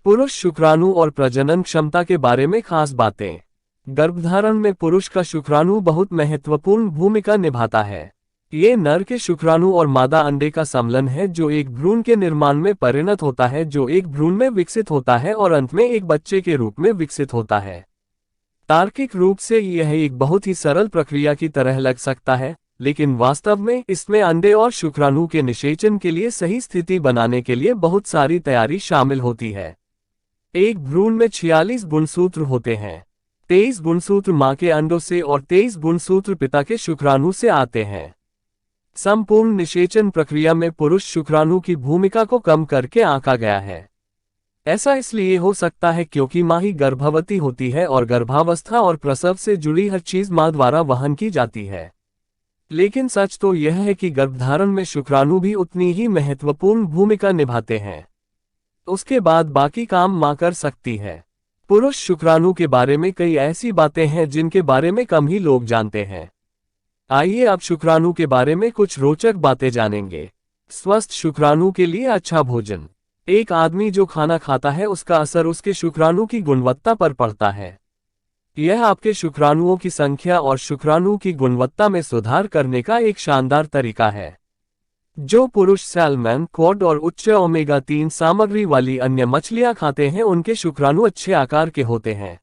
पुरुष शुक्राणु और प्रजनन क्षमता के बारे में खास बातें। गर्भधारण में पुरुष का शुक्राणु बहुत महत्वपूर्ण भूमिका निभाता है। ये नर के शुक्राणु और मादा अंडे का सम्मिलन है जो एक भ्रूण के निर्माण में परिणत होता है, जो एक भ्रूण में विकसित होता है और अंत में एक बच्चे के रूप में विकसित होता है। तार्किक रूप से यह एक बहुत ही सरल प्रक्रिया की तरह लग सकता है, लेकिन वास्तव में इसमें अंडे और शुक्राणु के निषेचन के लिए सही स्थिति बनाने के लिए बहुत सारी तैयारी शामिल होती है। एक भ्रूण में 46 गुणसूत्र होते हैं। 23 गुणसूत्र मां के अंडों से और 23 गुणसूत्र पिता के शुक्राणु से आते हैं। संपूर्ण निषेचन प्रक्रिया में पुरुष शुक्राणु की भूमिका को कम करके आंका गया है। ऐसा इसलिए हो सकता है क्योंकि मां ही गर्भवती होती है और गर्भावस्था और प्रसव से जुड़ी हर चीज मां द्वारा वहन की जाती है। लेकिन सच तो यह है कि गर्भधारण में शुक्राणु भी उतनी ही महत्वपूर्ण भूमिका निभाते हैं। उसके बाद बाकी काम मां कर सकती है। पुरुष शुक्राणु के बारे में कई ऐसी बातें हैं जिनके बारे में कम ही लोग जानते हैं। आइए अब शुक्राणु के बारे में कुछ रोचक बातें जानेंगे। स्वस्थ शुक्राणु के लिए अच्छा भोजन। एक आदमी जो खाना खाता है उसका असर उसके शुक्राणु की गुणवत्ता पर पड़ता है। यह आपके शुक्राणुओं की संख्या और शुक्राणु की गुणवत्ता में सुधार करने का एक शानदार तरीका है। जो पुरुष सैल्मन, कॉड और उच्च ओमेगा 3 सामग्री वाली अन्य मछलियां खाते हैं उनके शुक्राणु अच्छे आकार के होते हैं।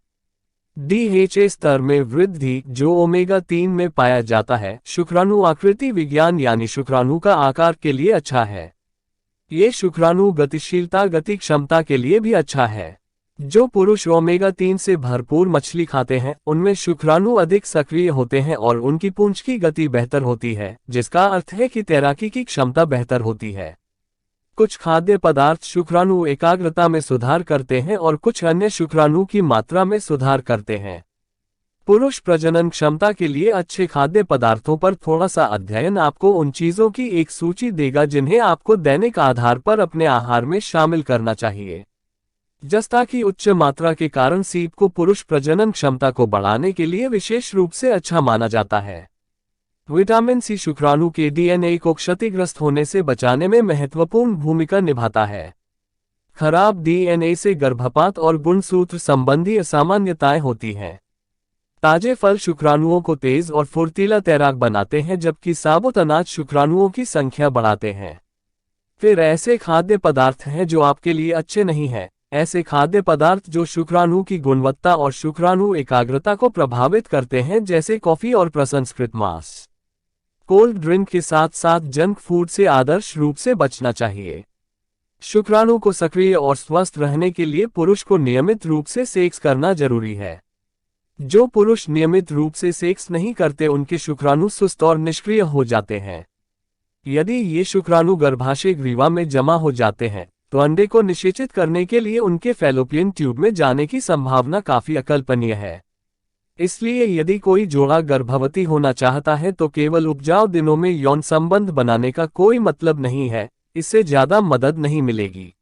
DHA स्तर में वृद्धि जो ओमेगा 3 में पाया जाता है शुक्राणु आकृति विज्ञान यानी शुक्राणु का आकार के लिए अच्छा है। ये शुक्राणु गतिशीलता गति क्षमता के लिए भी अच्छा है। जो पुरुष ओमेगा 3 से भरपूर मछली खाते हैं उनमें शुक्राणु अधिक सक्रिय होते हैं और उनकी पूंछ की गति बेहतर होती है, जिसका अर्थ है कि तैराकी की क्षमता बेहतर होती है। कुछ खाद्य पदार्थ शुक्राणु एकाग्रता में सुधार करते हैं और कुछ अन्य शुक्राणु की मात्रा में सुधार करते हैं। पुरुष प्रजनन क्षमता के लिए अच्छे खाद्य पदार्थों पर थोड़ा सा अध्ययन आपको उन चीजों की एक सूची देगा जिन्हें आपको दैनिक आधार पर अपने आहार में शामिल करना चाहिए। जस्ता की उच्च मात्रा के कारण सीप को पुरुष प्रजनन क्षमता को बढ़ाने के लिए विशेष रूप से अच्छा माना जाता है। विटामिन सी शुक्राणु के DNA को क्षतिग्रस्त होने से बचाने में महत्वपूर्ण भूमिका निभाता है। खराब DNA से गर्भपात और गुणसूत्र संबंधी असामान्यताएं होती हैं। ताजे फल शुक्राणुओं को तेज और फुर्तीला तैराक बनाते हैं जबकि साबुत अनाज शुक्राणुओं की संख्या बढ़ाते हैं। फिर ऐसे खाद्य पदार्थ हैं जो आपके लिए अच्छे नहीं हैं। ऐसे खाद्य पदार्थ जो शुक्राणु की गुणवत्ता और शुक्राणु एकाग्रता को प्रभावित करते हैं जैसे कॉफी और प्रसंस्कृत मांस। कोल्ड ड्रिंक के साथ साथ जंक फूड से आदर्श रूप से बचना चाहिए। शुक्राणु को सक्रिय और स्वस्थ रहने के लिए पुरुष को नियमित रूप से सेक्स करना जरूरी है। जो पुरुष नियमित रूप से सेक्स नहीं करते उनके शुक्राणु सुस्त और निष्क्रिय हो जाते हैं। यदि ये शुक्राणु गर्भाशय ग्रीवा में जमा हो जाते हैं तो अंडे को निषेचित करने के लिए उनके फैलोपियन ट्यूब में जाने की संभावना काफी अकल्पनीय है। इसलिए यदि कोई जोड़ा गर्भवती होना चाहता है तो केवल उपजाऊ दिनों में यौन संबंध बनाने का कोई मतलब नहीं है, इससे ज्यादा मदद नहीं मिलेगी।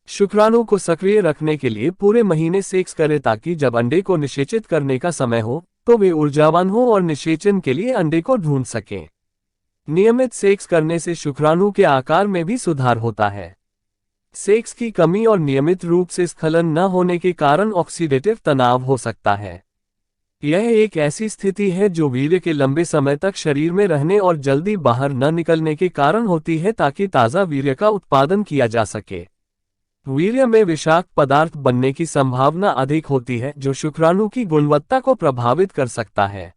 शुक्राणु को सक्रिय रखने के लिए पूरे महीने सेक्स करें ताकि जब अंडे को निषेचित करने का समय हो तो वे ऊर्जावान हो और निषेचन के लिए अंडे को ढूंढ सकें। नियमित सेक्स करने से शुक्राणु के आकार में भी सुधार होता है। सेक्स की कमी और नियमित रूप से स्खलन न होने के कारण ऑक्सीडेटिव तनाव हो सकता है। यह एक ऐसी स्थिति है जो वीर्य के लंबे समय तक शरीर में रहने और जल्दी बाहर न निकलने के कारण होती है ताकि ताज़ा वीर्य का उत्पादन किया जा सके। वीर्य में विषाक्त पदार्थ बनने की संभावना अधिक होती है जो शुक्राणु की गुणवत्ता को प्रभावित कर सकता है।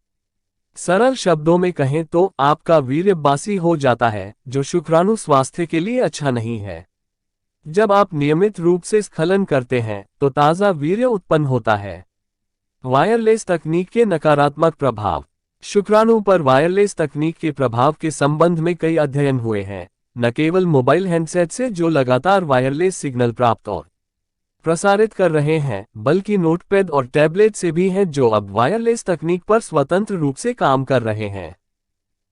सरल शब्दों में कहें तो आपका वीर्य बासी हो जाता है जो शुक्राणु स्वास्थ्य के लिए अच्छा नहीं है। जब आप नियमित रूप से स्खलन करते हैं तो ताज़ा वीर्य उत्पन्न होता है। वायरलेस तकनीक के नकारात्मक प्रभाव। शुक्राणु पर वायरलेस तकनीक के प्रभाव के संबंध में कई अध्ययन हुए हैं, न केवल मोबाइल हैंडसेट से जो लगातार वायरलेस सिग्नल प्राप्त और प्रसारित कर रहे हैं, बल्कि नोटपैड और टैबलेट से भी हैं जो अब वायरलेस तकनीक पर स्वतंत्र रूप से काम कर रहे हैं।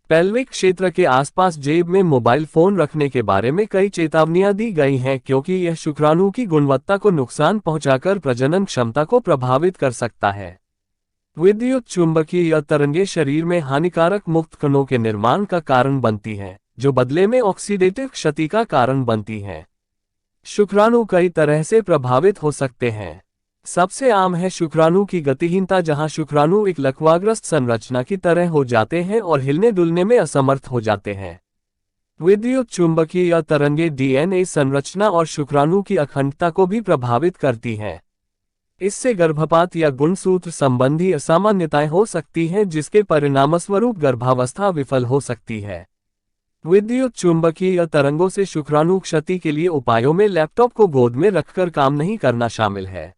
पेल्विक क्षेत्र के आसपास जेब में मोबाइल फोन रखने के बारे में कई चेतावनियां दी गई हैं क्योंकि यह शुक्राणु की गुणवत्ता को नुकसान पहुंचाकर प्रजनन क्षमता को प्रभावित कर सकता है। विद्युत चुंबकीय तरंगें शरीर में हानिकारक मुक्त कणों के निर्माण का कारण बनती हैं, जो बदले में ऑक्सीडेटिव क्षति का कारण बनती हैं। शुक्राणु कई तरह से प्रभावित हो सकते हैं। सबसे आम है शुक्राणु की गतिहीनता, जहां शुक्राणु एक लकवाग्रस्त संरचना की तरह हो जाते हैं और हिलने डुलने में असमर्थ हो जाते हैं। विद्युत चुंबकीय या तरंगे डीएनए संरचना और शुक्राणु की अखंडता को भी प्रभावित करती हैं। इससे गर्भपात या गुणसूत्र संबंधी असामान्यताएं हो सकती हैं, जिसके परिणामस्वरूप गर्भावस्था विफल हो सकती है। विद्युत चुंबकीय तरंगों से शुक्राणु क्षति के लिए उपायों में लैपटॉप को गोद में रखकर काम नहीं करना शामिल है।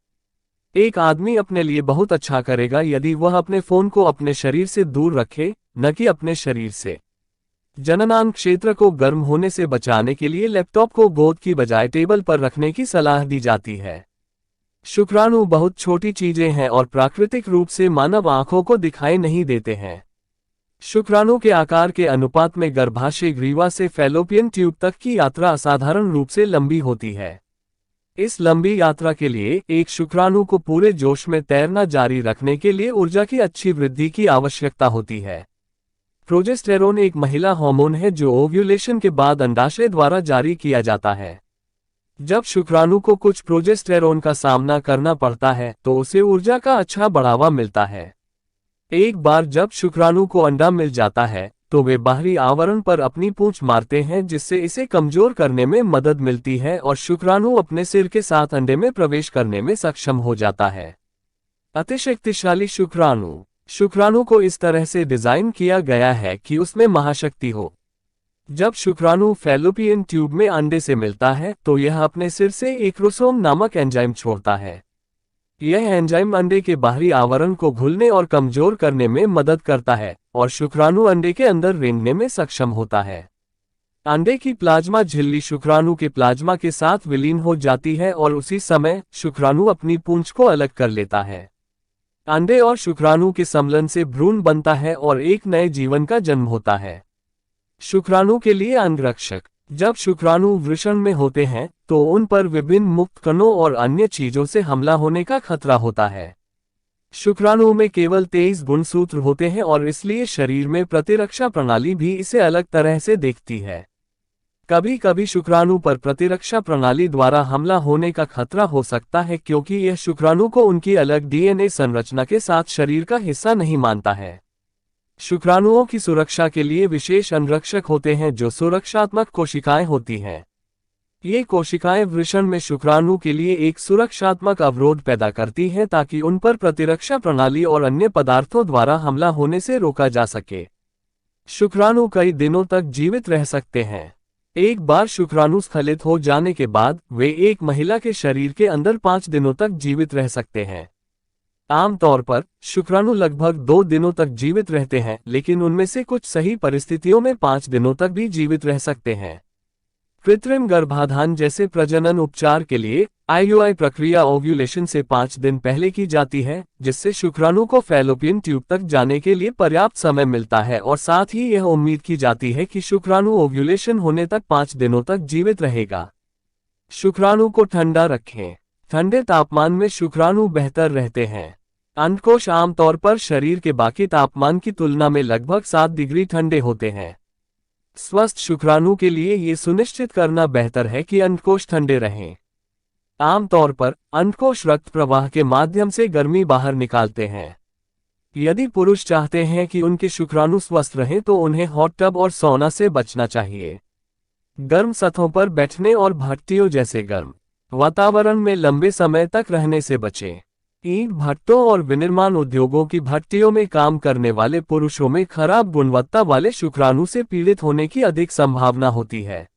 एक आदमी अपने लिए बहुत अच्छा करेगा यदि वह अपने फोन को अपने शरीर से दूर रखे, न कि अपने शरीर से। जननांग क्षेत्र को गर्म होने से बचाने के लिए लैपटॉप को गोद की बजाय टेबल पर रखने की सलाह दी जाती है। शुक्राणु बहुत छोटी चीजें हैं और प्राकृतिक रूप से मानव आंखों को दिखाई नहीं देते हैं। शुक्राणु के आकार के अनुपात में गर्भाशय ग्रीवा से फैलोपियन ट्यूब तक की यात्रा असाधारण रूप से लंबी होती है। इस लंबी यात्रा के लिए एक शुक्राणु को पूरे जोश में तैरना जारी रखने के लिए ऊर्जा की अच्छी वृद्धि की आवश्यकता होती है। प्रोजेस्टेरोन एक महिला हार्मोन है जो ओव्यूलेशन के बाद अंडाशय द्वारा जारी किया जाता है। जब शुक्राणु को कुछ प्रोजेस्टेरोन का सामना करना पड़ता है तो उसे ऊर्जा का अच्छा बढ़ावा मिलता है। एक बार जब शुक्राणु को अंडा मिल जाता है तो वे बाहरी आवरण पर अपनी पूंछ मारते हैं, जिससे इसे कमजोर करने में मदद मिलती है और शुक्राणु अपने सिर के साथ अंडे में प्रवेश करने में सक्षम हो जाता है। अतिशक्तिशाली शुक्राणु शुक्राणु को इस तरह से डिजाइन किया गया है कि उसमें महाशक्ति हो। जब शुक्राणु फैलोपियन ट्यूब में अंडे से मिलता है तो यह अपने सिर से एक रोसोम नामक एंजाइम छोड़ता है। यह एंजाइम अंडे के बाहरी आवरण को घुलने और कमजोर करने में मदद करता है और शुक्राणु अंडे के अंदर रेंगने में सक्षम होता है। अंडे की प्लाज्मा झिल्ली शुक्राणु के प्लाज्मा के साथ विलीन हो जाती है और उसी समय शुक्राणु अपनी पूंछ को अलग कर लेता है। अंडे और शुक्राणु के सम्मिलन से भ्रूण बनता है और एक नए जीवन का जन्म होता है। शुक्राणु के लिए अंगरक्षक जब शुक्राणु वृषण में होते हैं तो उन पर विभिन्न मुक्त कणों और अन्य चीजों से हमला होने का खतरा होता है। शुक्राणु में केवल 23 गुणसूत्र होते हैं और इसलिए शरीर में प्रतिरक्षा प्रणाली भी इसे अलग तरह से देखती है। कभी कभी शुक्राणु पर प्रतिरक्षा प्रणाली द्वारा हमला होने का खतरा हो सकता है, क्योंकि यह शुक्राणु को उनकी अलग डीएनए संरचना के साथ शरीर का हिस्सा नहीं मानता है। शुक्राणुओं की सुरक्षा के लिए विशेष अंगरक्षक होते हैं जो सुरक्षात्मक कोशिकाएं होती हैं। ये कोशिकाएं वृषण में शुक्राणु के लिए एक सुरक्षात्मक अवरोध पैदा करती हैं ताकि उन पर प्रतिरक्षा प्रणाली और अन्य पदार्थों द्वारा हमला होने से रोका जा सके। शुक्राणु कई दिनों तक जीवित रह सकते हैं। एक बार शुक्राणु स्खलित हो जाने के बाद वे एक महिला के शरीर के अंदर 5 दिनों तक जीवित रह सकते हैं। आमतौर पर शुक्राणु लगभग 2 दिनों तक जीवित रहते हैं, लेकिन उनमें से कुछ सही परिस्थितियों में 5 दिनों तक भी जीवित रह सकते हैं। कृत्रिम गर्भाधान जैसे प्रजनन उपचार के लिए आईयूआई प्रक्रिया ओव्यूलेशन से 5 दिन पहले की जाती है, जिससे शुक्राणु को फैलोपियन ट्यूब तक जाने के लिए पर्याप्त समय मिलता है और साथ ही यह उम्मीद की जाती है कि शुक्राणु ओव्यूलेशन होने तक 5 दिनों तक जीवित रहेगा। शुक्राणु को ठंडा रखें। ठंडे तापमान में शुक्राणु बेहतर रहते हैं। अंडकोश आमतौर पर शरीर के बाकी तापमान की तुलना में लगभग 7 डिग्री ठंडे होते हैं। स्वस्थ शुक्राणु के लिए ये सुनिश्चित करना बेहतर है कि अंडकोश ठंडे रहें। आमतौर पर अंडकोश रक्त प्रवाह के माध्यम से गर्मी बाहर निकालते हैं। यदि पुरुष चाहते हैं कि उनके शुक्राणु स्वस्थ रहें तो उन्हें हॉट टब और सौना से बचना चाहिए। गर्म सतहों पर बैठने और भट्टियों जैसे गर्म वातावरण में लंबे समय तक रहने से बचें। ईंट भट्टों और विनिर्माण उद्योगों की भट्टियों में काम करने वाले पुरुषों में खराब गुणवत्ता वाले शुक्राणु से पीड़ित होने की अधिक संभावना होती है।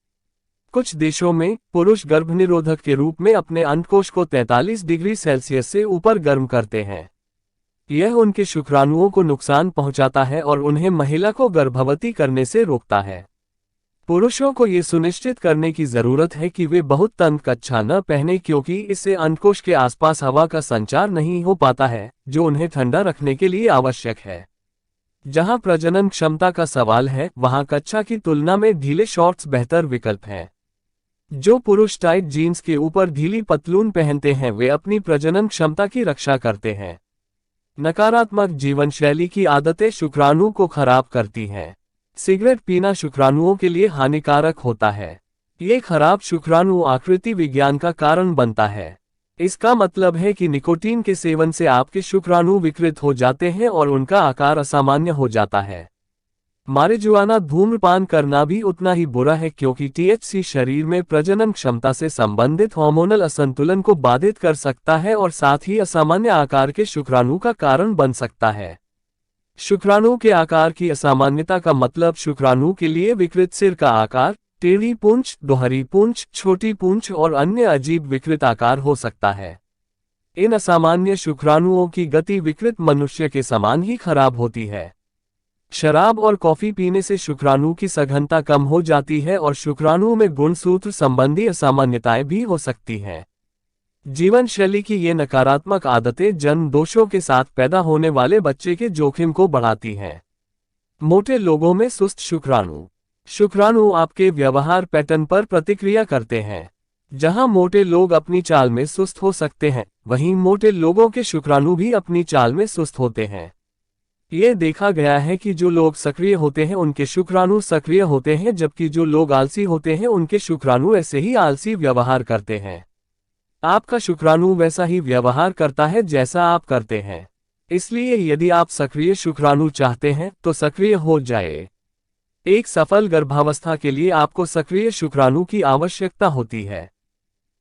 कुछ देशों में पुरुष गर्भनिरोधक के रूप में अपने अंडकोश को 43 डिग्री सेल्सियस से ऊपर गर्म करते हैं। यह उनके शुक्राणुओं को नुकसान पहुंचाता है और उन्हें महिला को गर्भवती करने से रोकता है। पुरुषों को ये सुनिश्चित करने की जरूरत है कि वे बहुत तंग कच्छा न पहने, क्योंकि इससे अंडकोश के आसपास हवा का संचार नहीं हो पाता है जो उन्हें ठंडा रखने के लिए आवश्यक है। जहां प्रजनन क्षमता का सवाल है वहां कच्छा की तुलना में ढीले शॉर्ट्स बेहतर विकल्प हैं। जो पुरुष टाइट जीन्स के ऊपर ढीली पतलून पहनते हैं वे अपनी प्रजनन क्षमता की रक्षा करते हैं। नकारात्मक जीवन शैली की आदतें शुक्राणु को खराब करती हैं। सिगरेट पीना शुक्राणुओं के लिए हानिकारक होता है। ये खराब शुक्राणु आकृति विज्ञान का कारण बनता है। इसका मतलब है कि निकोटीन के सेवन से आपके शुक्राणु विकृत हो जाते हैं और उनका आकार असामान्य हो जाता है। मारिजुआना धूम्रपान करना भी उतना ही बुरा है क्योंकि टीएचसी शरीर में प्रजनन क्षमता से संबंधित हार्मोनल असंतुलन को बाधित कर सकता है और साथ ही असामान्य आकार के शुक्राणु का कारण बन सकता है। शुक्राणु के आकार की असामान्यता का मतलब शुक्राणु के लिए विकृत सिर का आकार, टेढ़ी पूंछ, दोहरी पूंछ, छोटी पूंछ और अन्य अजीब विकृत आकार हो सकता है। इन असामान्य शुक्राणुओं की गति विकृत मनुष्य के समान ही खराब होती है। शराब और कॉफी पीने से शुक्राणु की सघनता कम हो जाती है और शुक्राणु में गुणसूत्र संबंधी असामान्यताएं भी हो सकती हैं। जीवन शैली की ये नकारात्मक आदतें जन्म दोषों के साथ पैदा होने वाले बच्चे के जोखिम को बढ़ाती हैं। मोटे लोगों में सुस्त शुक्राणु। शुक्राणु आपके व्यवहार पैटर्न पर प्रतिक्रिया करते हैं। जहां मोटे लोग अपनी चाल में सुस्त हो सकते हैं, वहीं मोटे लोगों के शुक्राणु भी अपनी चाल में सुस्त होते हैं। ये देखा गया है कि जो लोग सक्रिय होते हैं उनके शुक्राणु सक्रिय होते हैं, जबकि जो लोग आलसी होते हैं उनके शुक्राणु ऐसे ही आलसी व्यवहार करते हैं। आपका शुक्राणु वैसा ही व्यवहार करता है जैसा आप करते हैं। इसलिए यदि आप सक्रिय शुक्राणु चाहते हैं तो सक्रिय हो जाए। एक सफल गर्भावस्था के लिए आपको सक्रिय शुक्राणु की आवश्यकता होती है।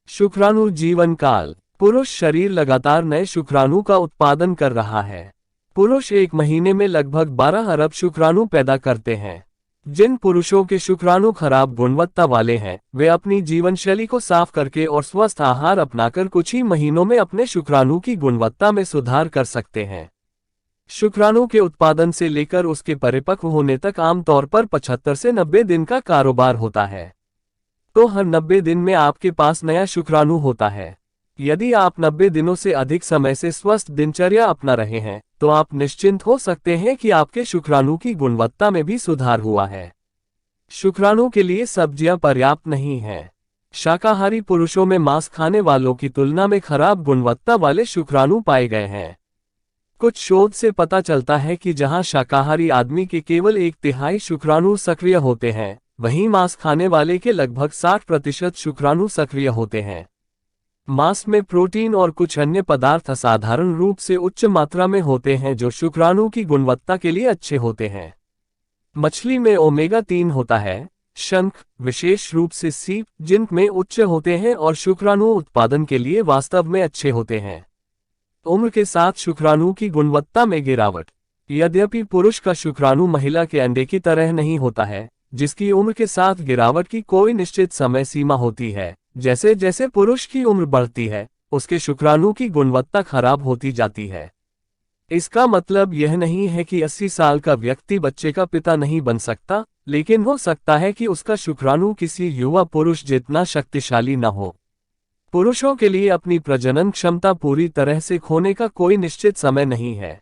शुक्राणु जीवन काल। पुरुष शरीर लगातार नए शुक्राणु का उत्पादन कर रहा है। पुरुष एक महीने में लगभग 12 अरब शुक्राणु पैदा करते हैं। जिन पुरुषों के शुक्राणु खराब गुणवत्ता वाले हैं, वे अपनी जीवनशैली को साफ करके और स्वस्थ आहार अपनाकर कुछ ही महीनों में अपने शुक्राणु की गुणवत्ता में सुधार कर सकते हैं। शुक्राणु के उत्पादन से लेकर उसके परिपक्व होने तक आमतौर पर 75 से 90 दिन का कारोबार होता है। तो हर 90 दिन में आपके पास नया शुक्राणु होता है। यदि आप 90 दिनों से अधिक समय से स्वस्थ दिनचर्या अपना रहे हैं, तो आप निश्चिंत हो सकते हैं कि आपके शुक्राणु की गुणवत्ता में भी सुधार हुआ है। शुक्राणु के लिए सब्जियां पर्याप्त नहीं हैं। शाकाहारी पुरुषों में मांस खाने वालों की तुलना में खराब गुणवत्ता वाले शुक्राणु पाए गए हैं। कुछ शोध से पता चलता है कि जहां शाकाहारी आदमी के केवल 1/3 शुक्राणु सक्रिय होते हैं, वहीं मांस खाने वाले के लगभग 60% शुक्राणु सक्रिय होते हैं। मांस में प्रोटीन और कुछ अन्य पदार्थ असाधारण रूप से उच्च मात्रा में होते हैं जो शुक्राणु की गुणवत्ता के लिए अच्छे होते हैं। मछली में ओमेगा 3 होता है। शंख, विशेष रूप से सीप, जिंक में उच्च होते हैं और शुक्राणु उत्पादन के लिए वास्तव में अच्छे होते हैं। उम्र के साथ शुक्राणु की गुणवत्ता में गिरावट। यद्यपि पुरुष का शुक्राणु महिला के अंडे की तरह नहीं होता है, जिसकी उम्र के साथ गिरावट की कोई निश्चित समय सीमा होती है। जैसे जैसे पुरुष की उम्र बढ़ती है, उसके शुक्राणु की गुणवत्ता खराब होती जाती है। इसका मतलब यह नहीं है कि 80 साल का व्यक्ति बच्चे का पिता नहीं बन सकता, लेकिन हो सकता है कि उसका शुक्राणु किसी युवा पुरुष जितना शक्तिशाली न हो। पुरुषों के लिए अपनी प्रजनन क्षमता पूरी तरह से खोने का कोई निश्चित समय नहीं है।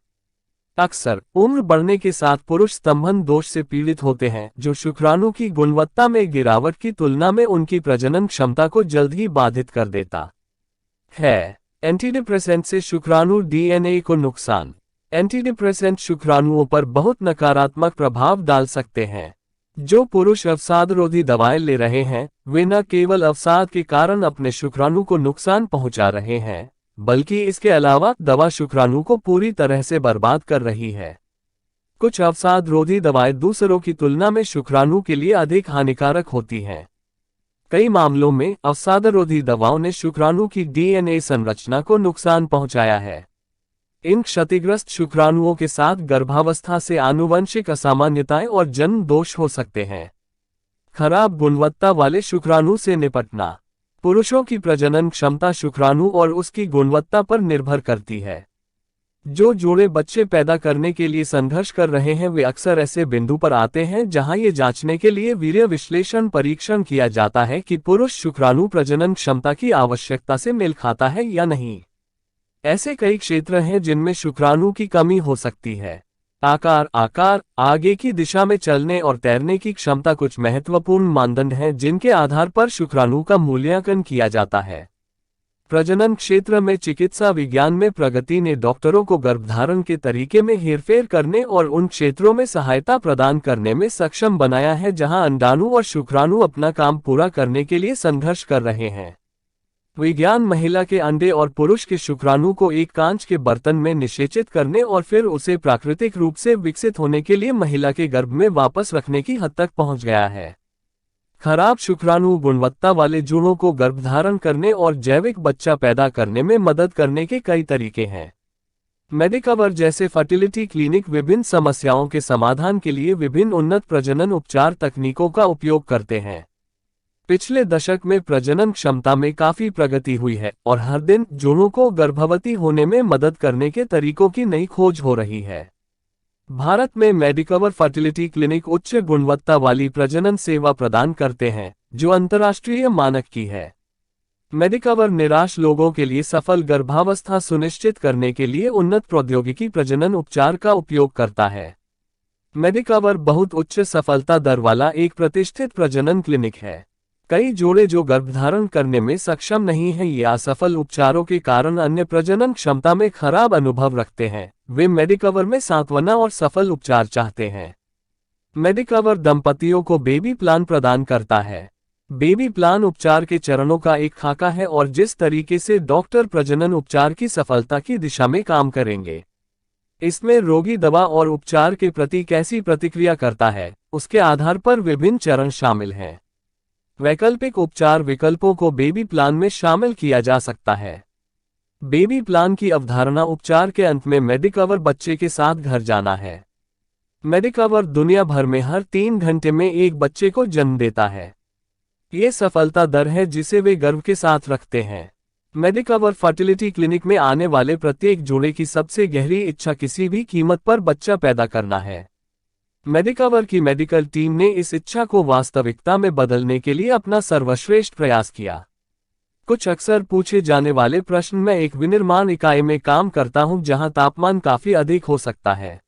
अक्सर उम्र बढ़ने के साथ पुरुष स्तंभन दोष से पीड़ित होते हैं, जो शुक्राणु की गुणवत्ता में गिरावट की तुलना में उनकी प्रजनन क्षमता को जल्द ही बाधित कर देता है। एंटीडिप्रेसेंट से शुक्राणु डीएनए को नुकसान। एंटीडिप्रेसेंट शुक्राणुओं पर बहुत नकारात्मक प्रभाव डाल सकते हैं। जो पुरुष अवसादरोधी दवाएं ले रहे हैं, वे न केवल अवसाद के कारण अपने शुक्राणु को नुकसान पहुंचा रहे हैं, बल्कि इसके अलावा दवा शुक्राणु को पूरी तरह से बर्बाद कर रही है। कुछ अवसादरोधी दवाएं दूसरों की तुलना में शुक्राणु के लिए अधिक हानिकारक होती हैं। कई मामलों में अवसादरोधी दवाओं ने शुक्राणु की डीएनए संरचना को नुकसान पहुंचाया है। इन क्षतिग्रस्त शुक्राणुओं के साथ गर्भावस्था से आनुवंशिक असामान्यताएं और जन्म दोष हो सकते हैं। खराब गुणवत्ता वाले शुक्राणु से निपटना। पुरुषों की प्रजनन क्षमता शुक्राणु और उसकी गुणवत्ता पर निर्भर करती है। जो जोड़े बच्चे पैदा करने के लिए संघर्ष कर रहे हैं, वे अक्सर ऐसे बिंदु पर आते हैं जहां ये जांचने के लिए वीर्य विश्लेषण परीक्षण किया जाता है कि पुरुष शुक्राणु प्रजनन क्षमता की आवश्यकता से मेल खाता है या नहीं। ऐसे कई क्षेत्र हैं जिनमें शुक्राणु की कमी हो सकती है। आकार, आगे की दिशा में चलने और तैरने की क्षमता कुछ महत्वपूर्ण मानदंड हैं जिनके आधार पर शुक्राणु का मूल्यांकन किया जाता है। प्रजनन क्षेत्र में चिकित्सा विज्ञान में प्रगति ने डॉक्टरों को गर्भधारण के तरीके में हेरफेर करने और उन क्षेत्रों में सहायता प्रदान करने में सक्षम बनाया है जहां अंडाणु और शुक्राणु अपना काम पूरा करने के लिए संघर्ष कर रहे हैं। विज्ञान महिला के अंडे और पुरुष के शुक्राणु को एक कांच के बर्तन में निषेचित करने और फिर उसे प्राकृतिक रूप से विकसित होने के लिए महिला के गर्भ में वापस रखने की हद तक पहुंच गया है। खराब शुक्राणु गुणवत्ता वाले भ्रूणों को गर्भधारण करने और जैविक बच्चा पैदा करने में मदद करने के कई तरीके हैं। मेडिकवर जैसे फर्टिलिटी क्लिनिक विभिन्न समस्याओं के समाधान के लिए विभिन्न उन्नत प्रजनन उपचार तकनीकों का उपयोग करते हैं। पिछले दशक में प्रजनन क्षमता में काफी प्रगति हुई है और हर दिन भ्रूणों को गर्भवती होने में मदद करने के तरीकों की नई खोज हो रही है। भारत में मेडिकवर फर्टिलिटी क्लिनिक उच्च गुणवत्ता वाली प्रजनन सेवा प्रदान करते हैं जो अंतर्राष्ट्रीय मानक की है। मेडिकवर निराश लोगों के लिए सफल गर्भावस्था सुनिश्चित करने के लिए उन्नत प्रौद्योगिकी प्रजनन उपचार का उपयोग करता है। मेडिकवर बहुत उच्च सफलता दर वाला एक प्रतिष्ठित प्रजनन क्लिनिक है। कई जोड़े जो गर्भधारण करने में सक्षम नहीं हैं या असफल उपचारों के कारण अन्य प्रजनन क्षमता में खराब अनुभव रखते हैं, वे मेडिकवर में सांत्वना और सफल उपचार चाहते हैं। मेडिकवर दंपतियों को बेबी प्लान प्रदान करता है। बेबी प्लान उपचार के चरणों का एक खाका है और जिस तरीके से डॉक्टर प्रजनन उपचार की सफलता की दिशा में काम करेंगे। इसमें रोगी दवा और उपचार के प्रति कैसी प्रतिक्रिया करता है उसके आधार पर विभिन्न चरण शामिल हैं। वैकल्पिक उपचार विकल्पों को बेबी प्लान में शामिल किया जा सकता है। बेबी प्लान की अवधारणा उपचार के अंत में मेडिकवर बच्चे के साथ घर जाना है। मेडिकवर दुनिया भर में हर 3 घंटे में एक बच्चे को जन्म देता है। ये सफलता दर है जिसे वे गर्व के साथ रखते हैं। मेडिकवर फर्टिलिटी क्लिनिक में आने वाले प्रत्येक जोड़े की सबसे गहरी इच्छा किसी भी कीमत पर बच्चा पैदा करना है। मेडिकवर की मेडिकल टीम ने इस इच्छा को वास्तविकता में बदलने के लिए अपना सर्वश्रेष्ठ प्रयास किया। कुछ अक्सर पूछे जाने वाले प्रश्न। मैं एक विनिर्माण इकाई में काम करता हूं जहां तापमान काफी अधिक हो सकता है।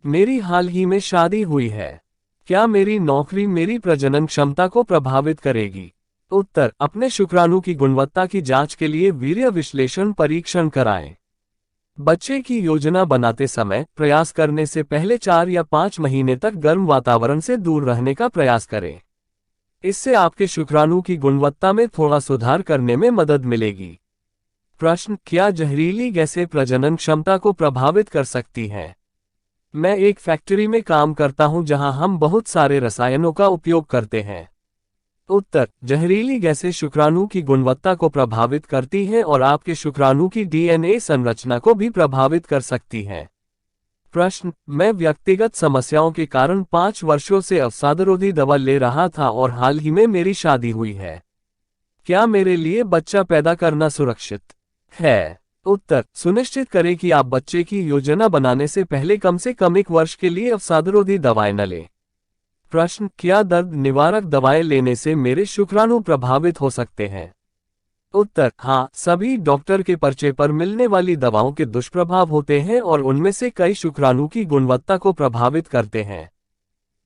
मेरी हाल ही में शादी हुई है। क्या मेरी नौकरी मेरी प्रजनन क्षमता को प्रभावित करेगी? उत्तर: अपने शुक्राणु की गुणवत्ता की जांच के लिए वीर्य विश्लेषण परीक्षण कराएं। बच्चे की योजना बनाते समय प्रयास करने से पहले 4 या 5 महीने तक गर्म वातावरण से दूर रहने का प्रयास करें। इससे आपके शुक्राणु की गुणवत्ता में थोड़ा सुधार करने में मदद मिलेगी। प्रश्न: क्या जहरीली गैसें प्रजनन क्षमता को प्रभावित कर सकती हैं? मैं एक फैक्ट्री में काम करता हूं जहां हम बहुत सारे रसायनों का उपयोग करते हैं। उत्तर: जहरीली गैसें शुक्राणु की गुणवत्ता को प्रभावित करती हैं और आपके शुक्राणु की डीएनए संरचना को भी प्रभावित कर सकती हैं। प्रश्न: मैं व्यक्तिगत समस्याओं के कारण 5 वर्षों से अवसादरोधी दवा ले रहा था और हाल ही में मेरी शादी हुई है। क्या मेरे लिए बच्चा पैदा करना सुरक्षित है? उत्तर: सुनिश्चित करें कि आप बच्चे की योजना बनाने से पहले कम से कम 1 वर्ष के लिए अवसादरोधी दवाएं न लें। प्रश्न: क्या दर्द निवारक दवाएं लेने से मेरे शुक्राणु प्रभावित हो सकते हैं? उत्तर: हाँ, सभी डॉक्टर के पर्चे पर मिलने वाली दवाओं के दुष्प्रभाव होते हैं और उनमें से कई शुक्राणु की गुणवत्ता को प्रभावित करते हैं।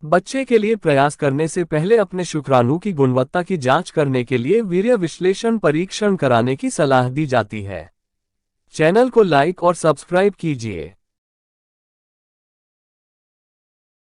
बच्चे के लिए प्रयास करने से पहले अपने शुक्राणु की गुणवत्ता की जांच करने के लिए वीर्य विश्लेषण परीक्षण कराने की सलाह दी जाती है। चैनल को लाइक और सब्सक्राइब कीजिए।